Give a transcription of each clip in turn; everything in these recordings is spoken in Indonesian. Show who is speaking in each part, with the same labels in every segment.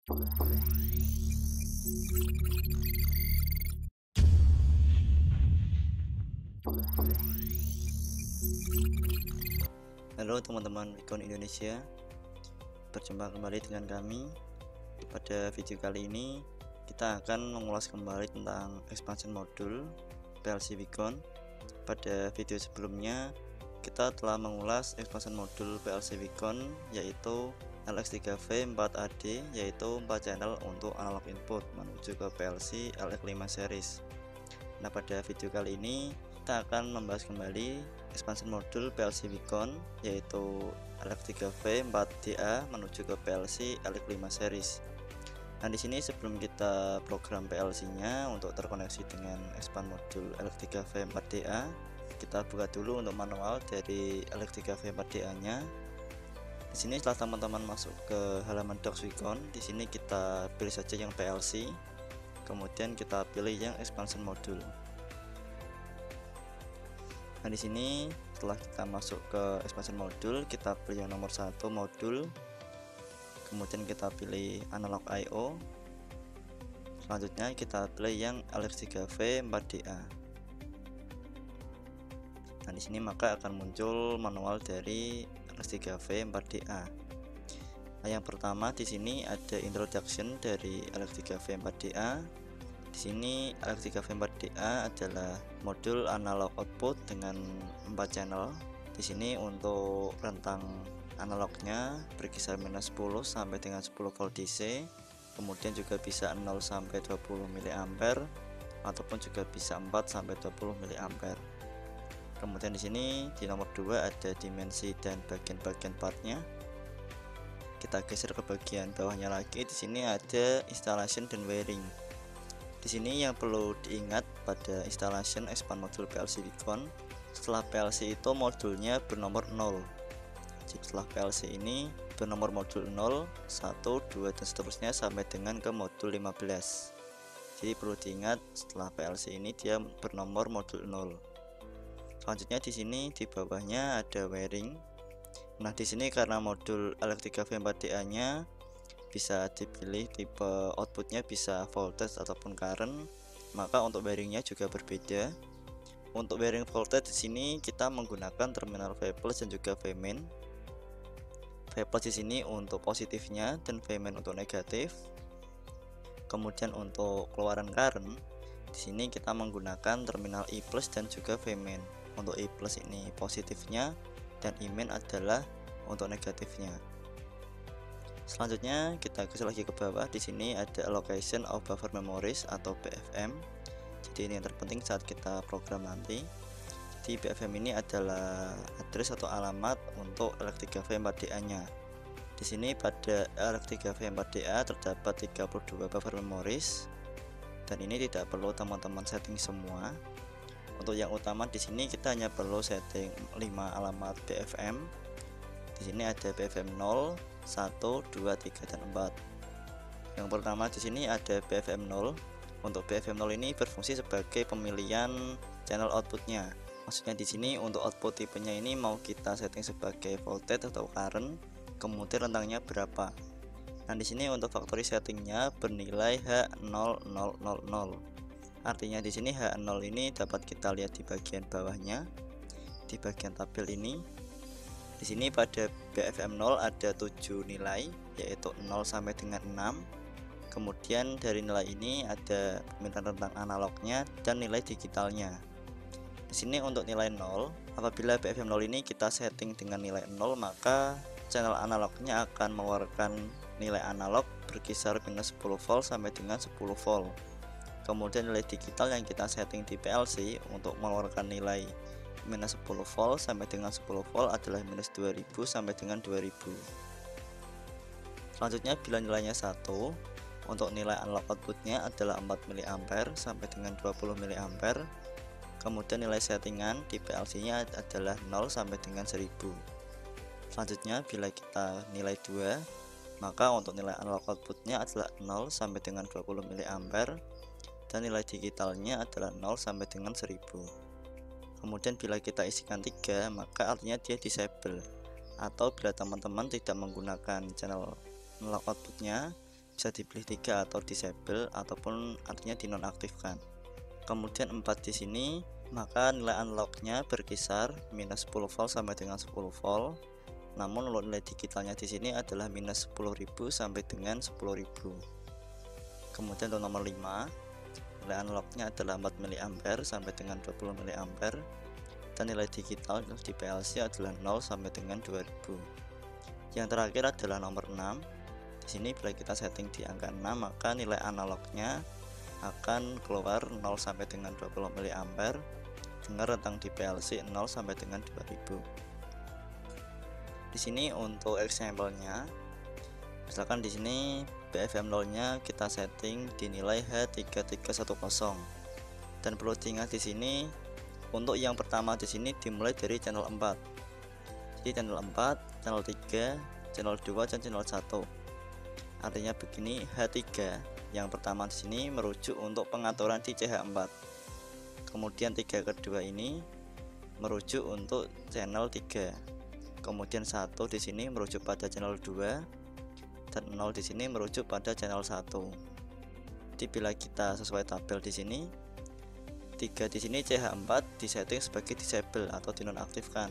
Speaker 1: Halo teman-teman Vicon Indonesia, berjumpa kembali dengan kami. Pada video kali ini kita akan mengulas kembali tentang expansion modul PLC Vicon. Pada video sebelumnya kita telah mengulas expansion modul PLC Vicon, yaitu LX3V4AD, yaitu 4 channel untuk analog input menuju ke PLC LX5 series. Nah, pada video kali ini kita akan membahas kembali expansion modul PLC Vicon, yaitu LX3V4DA menuju ke PLC LX5 series. Nah, di sini sebelum kita program PLC-nya untuk terkoneksi dengan expand modul LX3V4DA, kita buka dulu untuk manual dari LX3V4DA-nya. Di sini setelah teman-teman masuk ke halaman docs Vicon, di sini kita pilih saja yang PLC, kemudian kita pilih yang expansion modul. Nah, di sini setelah kita masuk ke expansion modul, kita pilih yang nomor 1 modul, kemudian kita pilih analog I/O. Selanjutnya kita pilih yang LX3V4DA. Nah, di sini maka akan muncul manual dari LX3V4DA. Nah, yang pertama di sini ada introduction dari LX3V4DA. Di sini LX3V4DA adalah modul analog output dengan 4 channel. Di sini untuk rentang analognya berkisar -10 sampai dengan 10 volt DC, kemudian juga bisa 0 sampai 20 mA ataupun juga bisa 4 sampai 20 mA. Kemudian di sini di nomor 2 ada dimensi dan bagian-bagian partnya. Kita geser ke bagian bawahnya lagi. Di sini ada installation dan wiring. Di sini yang perlu diingat pada installation expand modul PLC Vicon, setelah PLC itu modulnya bernomor 0. Jadi setelah PLC ini bernomor modul 0, 1, 2 dan seterusnya sampai dengan ke modul 15. Jadi perlu diingat setelah PLC ini dia bernomor modul 0. Selanjutnya di sini di bawahnya ada wiring. Nah, di sini karena modul LX3V4DA-nya bisa dipilih tipe outputnya bisa voltage ataupun current, maka untuk wiringnya juga berbeda. Untuk wiring voltage di sini kita menggunakan terminal V+ dan juga V-main. V+ di sini untuk positifnya dan V-main untuk negatif. Kemudian untuk keluaran current di sini kita menggunakan terminal I+ dan juga V-main. Untuk I+ ini positifnya dan I- adalah untuk negatifnya. Selanjutnya kita geser lagi ke bawah. Di sini ada allocation of buffer memories atau BFM. Jadi ini yang terpenting saat kita program nanti. Jadi BFM ini adalah address atau alamat untuk LX3V4DA-nya. Di sini pada LX3V4DA terdapat 32 buffer memories, dan ini tidak perlu teman-teman setting semua. Untuk yang utama di sini kita hanya perlu setting 5 alamat BFM. Di sini ada BFM 0, 1, 2, 3 dan 4. Yang pertama di sini ada BFM 0. Untuk BFM 0 ini berfungsi sebagai pemilihan channel outputnya. Maksudnya di sini untuk output tipenya ini mau kita setting sebagai voltage atau current, kemudian rentangnya berapa. Nah, di sini untuk factory settingnya bernilai H0000. Artinya di sini H0 ini dapat kita lihat di bagian bawahnya, di bagian tabel ini. Di sini pada BFM 0 ada 7 nilai, yaitu 0 sampai dengan 6. Kemudian dari nilai ini ada pemilihan rentang analognya dan nilai digitalnya. Di sini untuk nilai 0, apabila BFM 0 ini kita setting dengan nilai 0, maka channel analognya akan mengeluarkan nilai analog berkisar -10 volt sampai dengan 10 volt. Kemudian nilai digital yang kita setting di PLC untuk mengeluarkan nilai -10 volt sampai dengan 10 volt adalah -2000 sampai dengan 2000. Selanjutnya bila nilainya 1, untuk nilai analog outputnya adalah 4 mA sampai dengan 20 mA. Kemudian nilai settingan di PLC nya adalah 0 sampai dengan 1000. Selanjutnya bila kita nilai 2, maka untuk nilai analog outputnya adalah 0 sampai dengan 20 mA dan nilai digitalnya adalah 0 sampai dengan 1000. Kemudian bila kita isikan 3, maka artinya dia disable. Atau bila teman-teman tidak menggunakan channel analog outputnya, bisa dipilih 3 atau disable ataupun artinya dinonaktifkan. Kemudian 4 di sini, maka nilai analognya berkisar minus 10 volt sampai dengan 10 volt. Namun nilai digitalnya di sini adalah minus 10.000 sampai dengan 10.000. Kemudian untuk nomor 5, nilai analognya adalah 4 mA sampai dengan 20 mA, dan nilai digital di PLC adalah 0 sampai dengan 2000. Yang terakhir adalah nomor 6. Di sini bila kita setting di angka 6, maka nilai analognya akan keluar 0 sampai dengan 20 mA dengan rentang di PLC 0 sampai dengan 2000. Di sini untuk example-nya, misalkan di sini BFM 0-nya kita setting di nilai H3310. Dan perlu diingat di sini untuk yang pertama di sini dimulai dari channel 4. Jadi channel 4, channel 3, channel 2 dan channel 1. Artinya begini, H3 yang pertama di sini merujuk untuk pengaturan di CH4. Kemudian 3 kedua ini merujuk untuk channel 3. Kemudian 1 di sini merujuk pada channel 2 dan 0 di sini merujuk pada channel 1. Jadi bila kita sesuai tabel di sini, 3 di sini CH4 disetting sebagai disable atau dinonaktifkan.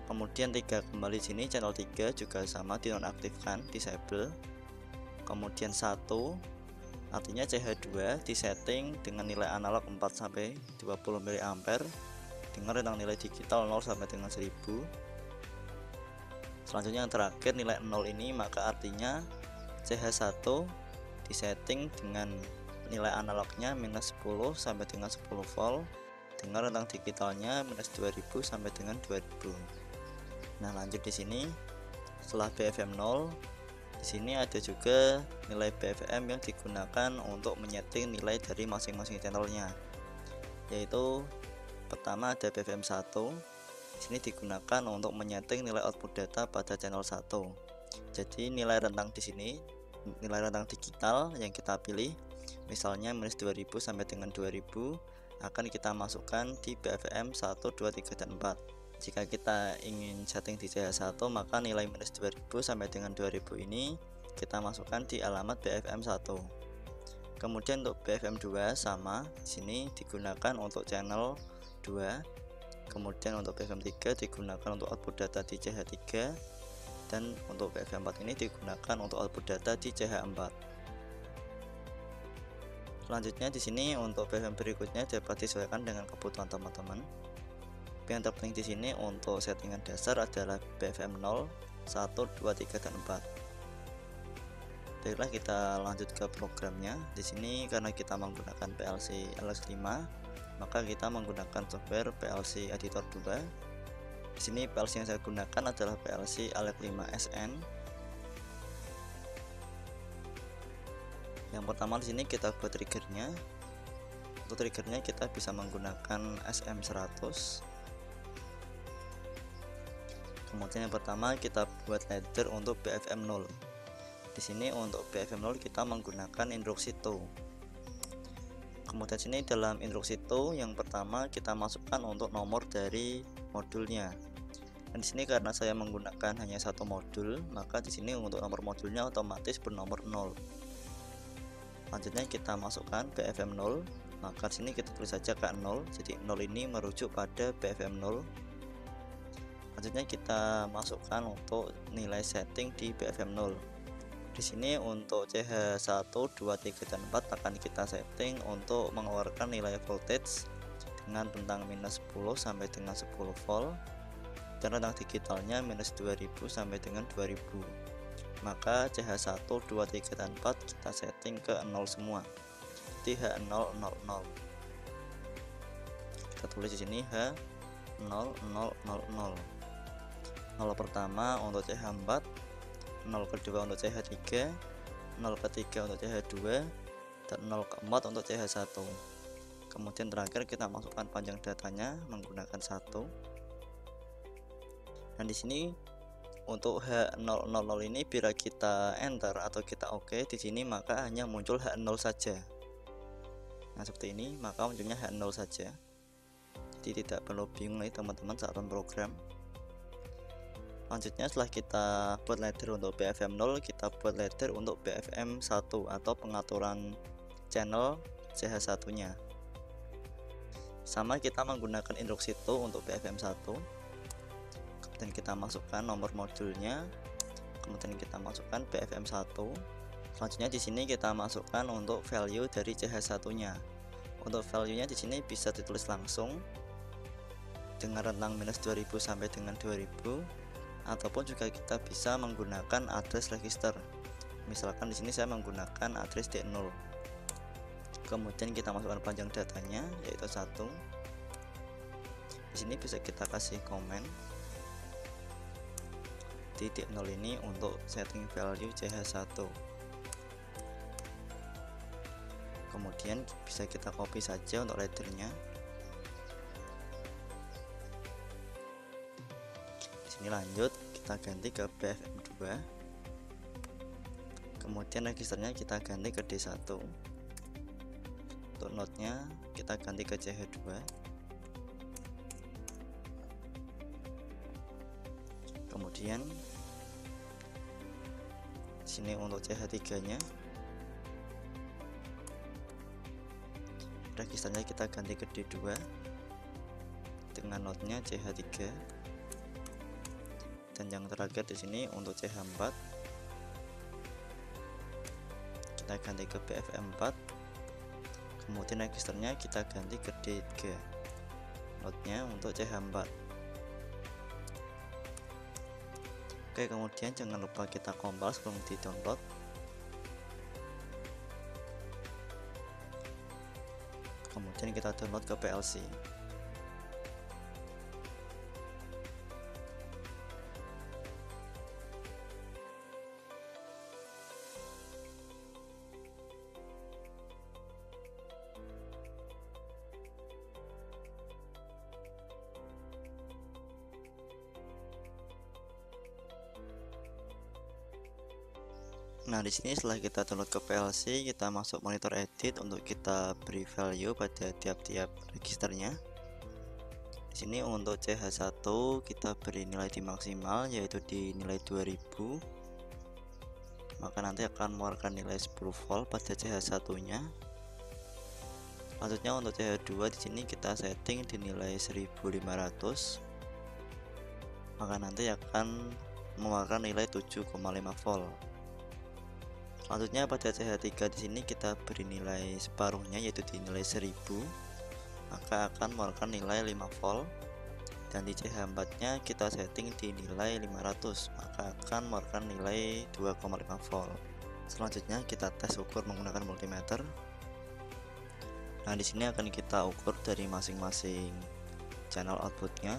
Speaker 1: Kemudian 3 kembali sini channel 3 juga sama dinonaktifkan, disable. Kemudian 1 artinya CH2 disetting dengan nilai analog 4 sampai 20 mA dengan rentang nilai digital 0 sampai dengan 1000. Selanjutnya yang terakhir nilai 0 ini, maka artinya CH1 disetting dengan nilai analognya minus 10 sampai dengan 10 volt dengan rentang digitalnya minus 2000 sampai dengan 2000. Nah, lanjut di sini setelah BFM 0, di sini ada juga nilai BFM yang digunakan untuk menyeting nilai dari masing-masing channelnya, yaitu pertama ada BFM 1. Di sini digunakan untuk menyeting nilai output data pada channel 1. Jadi nilai rentang di sini, nilai rentang digital yang kita pilih, misalnya minus 2000 sampai dengan 2000, akan kita masukkan di BFM 1, 2, 3, dan 4. Jika kita ingin setting di CH1, maka nilai minus 2000 sampai dengan 2000 ini kita masukkan di alamat BFM 1. Kemudian untuk BFM 2 sama, di sini digunakan untuk channel 2. Kemudian untuk BFM 3 digunakan untuk output data di CH3, dan untuk BFM 4 ini digunakan untuk output data di CH4. Selanjutnya di sini untuk BFM berikutnya dapat disesuaikan dengan kebutuhan teman-teman. Yang terpenting di sini untuk settingan dasar adalah BFM 0, 1, 2, 3, dan 4. Baiklah, kita lanjut ke programnya. Di sini karena kita menggunakan PLC LX5, maka kita menggunakan software PLC Editor 2. Di sini PLC yang saya gunakan adalah PLC ALEC5 SN. Yang pertama di sini kita buat triggernya. Untuk triggernya kita bisa menggunakan SM100. Kemudian yang pertama kita buat ladder untuk BFM 0. Di sini untuk BFM 0 kita menggunakan instruksi to. Kemudian sini dalam instruksi to yang pertama kita masukkan untuk nomor dari modulnya. Dan di sini karena saya menggunakan hanya satu modul, maka di sini untuk nomor modulnya otomatis bernomor 0. Selanjutnya kita masukkan BFM 0, maka di sini kita tulis saja ke 0. Jadi 0 ini merujuk pada BFM 0. Selanjutnya kita masukkan untuk nilai setting di BFM 0. Di sini untuk CH1, 2, 3, dan 4 akan kita setting untuk mengeluarkan nilai voltage dengan rentang minus 10 sampai dengan 10 volt dan rentang digitalnya minus 2000 sampai dengan 2000. Maka CH1, 2, 3, dan 4 kita setting ke 0 semua. Jadi H000. Kita tulis di sini H0000. 0 pertama untuk CH4, 0 kedua untuk CH3, 0 ketiga untuk CH2, dan 0 keempat untuk CH1. Kemudian terakhir kita masukkan panjang datanya menggunakan 1. Dan di sini untuk H000 ini bila kita enter atau kita oke di sini maka hanya muncul H0 saja. Nah, seperti ini, maka munculnya H0 saja. Jadi tidak perlu bingung nih teman-teman saat memprogram. Selanjutnya setelah kita buat ladder untuk BFM 0, kita buat ladder untuk BFM 1 atau pengaturan channel CH1 nya. Sama, kita menggunakan instruksi to untuk BFM 1, kemudian kita masukkan nomor modulnya, kemudian kita masukkan BFM 1. Selanjutnya di sini kita masukkan untuk value dari CH1 nya. Untuk value nya di sini bisa ditulis langsung dengan rentang minus 2000 sampai dengan 2000, ataupun juga kita bisa menggunakan address register. Misalkan di sini saya menggunakan address D0. Kemudian kita masukkan panjang datanya yaitu 1. Di sini bisa kita kasih komen di D0 ini untuk setting value CH1. Kemudian bisa kita copy saja untuk laddernya. Ini lanjut, kita ganti ke BFM 2, kemudian registernya kita ganti ke D1, untuk node-nya kita ganti ke CH2, kemudian sini untuk CH3 nya registernya kita ganti ke D2 dengan node-nya CH3. Dan yang terakhir di sini untuk CH4 kita ganti ke BFM4, kemudian registernya kita ganti ke D3, node-nya untuk CH4. Oke, kemudian jangan lupa kita compile sebelum di download. Kemudian kita download ke PLC. Nah, di sini setelah kita download ke PLC, kita masuk monitor edit untuk kita beri value pada tiap-tiap registernya. Di sini untuk CH1 kita beri nilai di maksimal yaitu di nilai 2000. Maka nanti akan mengeluarkan nilai 10 volt pada CH1-nya. Selanjutnya untuk CH2 di sini kita setting di nilai 1500. Maka nanti akan mengeluarkan nilai 7,5 volt. Selanjutnya pada CH3 di sini kita beri nilai separuhnya yaitu di nilai 1000, maka akan mengeluarkan nilai 5 volt. Dan di CH4 nya kita setting di nilai 500, maka akan mengeluarkan nilai 2,5 volt. Selanjutnya kita tes ukur menggunakan multimeter. Nah, di sini akan kita ukur dari masing-masing channel outputnya.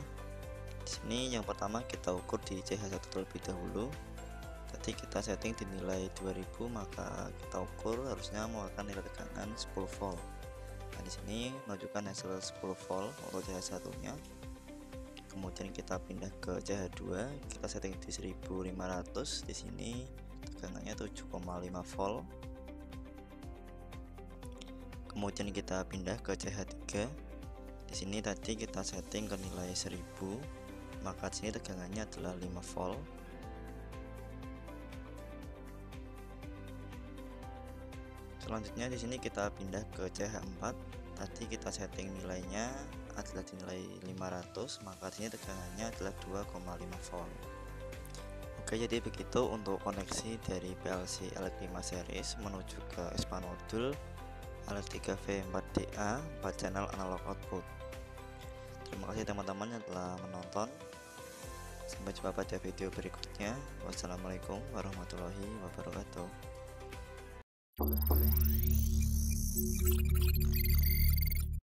Speaker 1: Di sini yang pertama kita ukur di CH1 terlebih dahulu. Tadi kita setting di nilai 2000, maka kita ukur harusnya mengeluarkan nilai tegangan 10 volt. Nah, di sini menunjukkan hasil 10 volt untuk CH1 nya. Kemudian kita pindah ke CH2, kita setting di 1500. Di sini tegangannya 7,5 volt. Kemudian kita pindah ke CH3. Di sini tadi kita setting ke nilai 1000, maka di sini tegangannya adalah 5 volt. Selanjutnya di sini kita pindah ke CH4. Tadi kita setting nilainya adalah di nilai 500, maka di sini tegangannya adalah 2,5 volt. Oke, jadi begitu untuk koneksi dari PLC LX5 series menuju ke SPAN modul LX3V4DA 4 channel analog output. Terima kasih teman-teman yang telah menonton. Sampai jumpa pada video berikutnya. Wassalamualaikum warahmatullahi wabarakatuh.